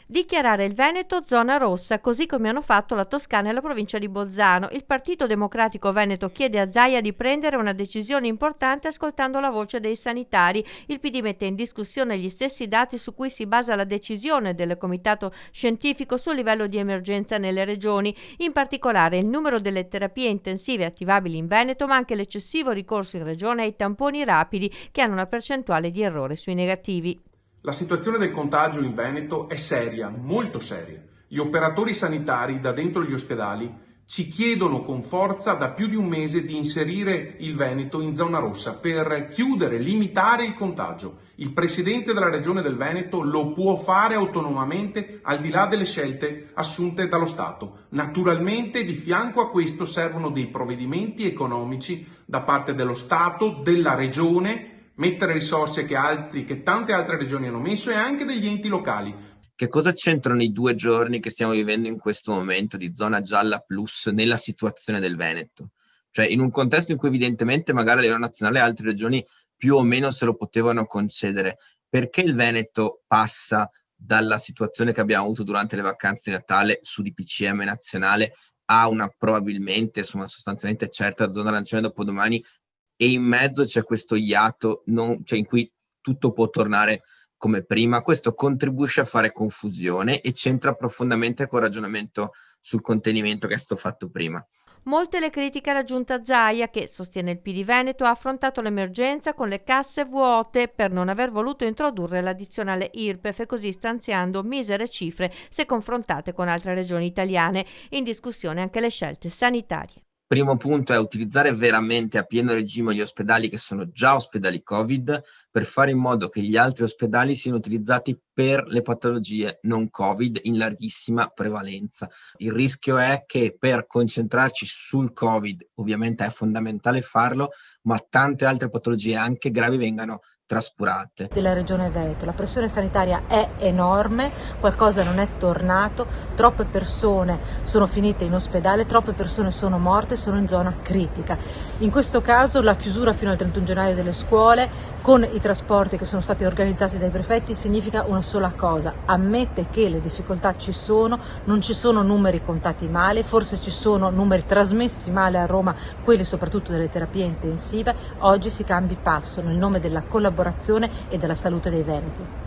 Dichiarare il Veneto zona rossa, così come hanno fatto la Toscana e la provincia di Bolzano. Il Partito Democratico Veneto chiede a Zaia di prendere una decisione importante ascoltando la voce dei sanitari. Il PD mette in discussione gli stessi dati su cui si basa la decisione del Comitato Scientifico sul livello di emergenza nelle regioni, in particolare il numero delle terapie intensive attivabili in Veneto, ma anche l'eccessivo ricorso in regione ai tamponi rapidi che hanno una percentuale di errore sui negativi. La situazione del contagio in Veneto è seria, molto seria. Gli operatori sanitari da dentro gli ospedali ci chiedono con forza da più di un mese di inserire il Veneto in zona rossa per chiudere, limitare il contagio. Il presidente della regione del Veneto lo può fare autonomamente al di là delle scelte assunte dallo Stato. Naturalmente di fianco a questo servono dei provvedimenti economici da parte dello Stato, della regione, mettere risorse che tante altre regioni hanno messo e anche degli enti locali. Che cosa c'entrano i 2 giorni che stiamo vivendo in questo momento di zona gialla plus nella situazione del Veneto? Cioè in un contesto in cui evidentemente magari a livello nazionale altre regioni più o meno se lo potevano concedere, perché il Veneto passa dalla situazione che abbiamo avuto durante le vacanze di Natale su DPCM nazionale a una probabilmente, insomma sostanzialmente certa zona arancione dopodomani, e in mezzo c'è questo iato in cui tutto può tornare come prima? Questo contribuisce a fare confusione e c'entra profondamente col ragionamento sul contenimento che è stato fatto prima. Molte le critiche alla giunta Zaia che, sostiene il PD Veneto, ha affrontato l'emergenza con le casse vuote per non aver voluto introdurre l'addizionale IRPEF e così stanziando misere cifre se confrontate con altre regioni italiane. In discussione anche le scelte sanitarie. Primo punto è utilizzare veramente a pieno regime gli ospedali che sono già ospedali Covid per fare in modo che gli altri ospedali siano utilizzati per le patologie non Covid in larghissima prevalenza. Il rischio è che per concentrarci sul Covid, ovviamente è fondamentale farlo, ma tante altre patologie anche gravi vengano trascurate. Della regione Veneto, la pressione sanitaria è enorme, qualcosa non è tornato, troppe persone sono finite in ospedale, troppe persone sono morte, sono in zona critica. In questo caso la chiusura fino al 31 gennaio delle scuole con i trasporti che sono stati organizzati dai prefetti significa una sola cosa: ammette che le difficoltà ci sono, non ci sono numeri contati male, forse ci sono numeri trasmessi male a Roma, quelli soprattutto delle terapie intensive. Oggi si cambi passo nel nome della collaborazione e della salute dei veneti.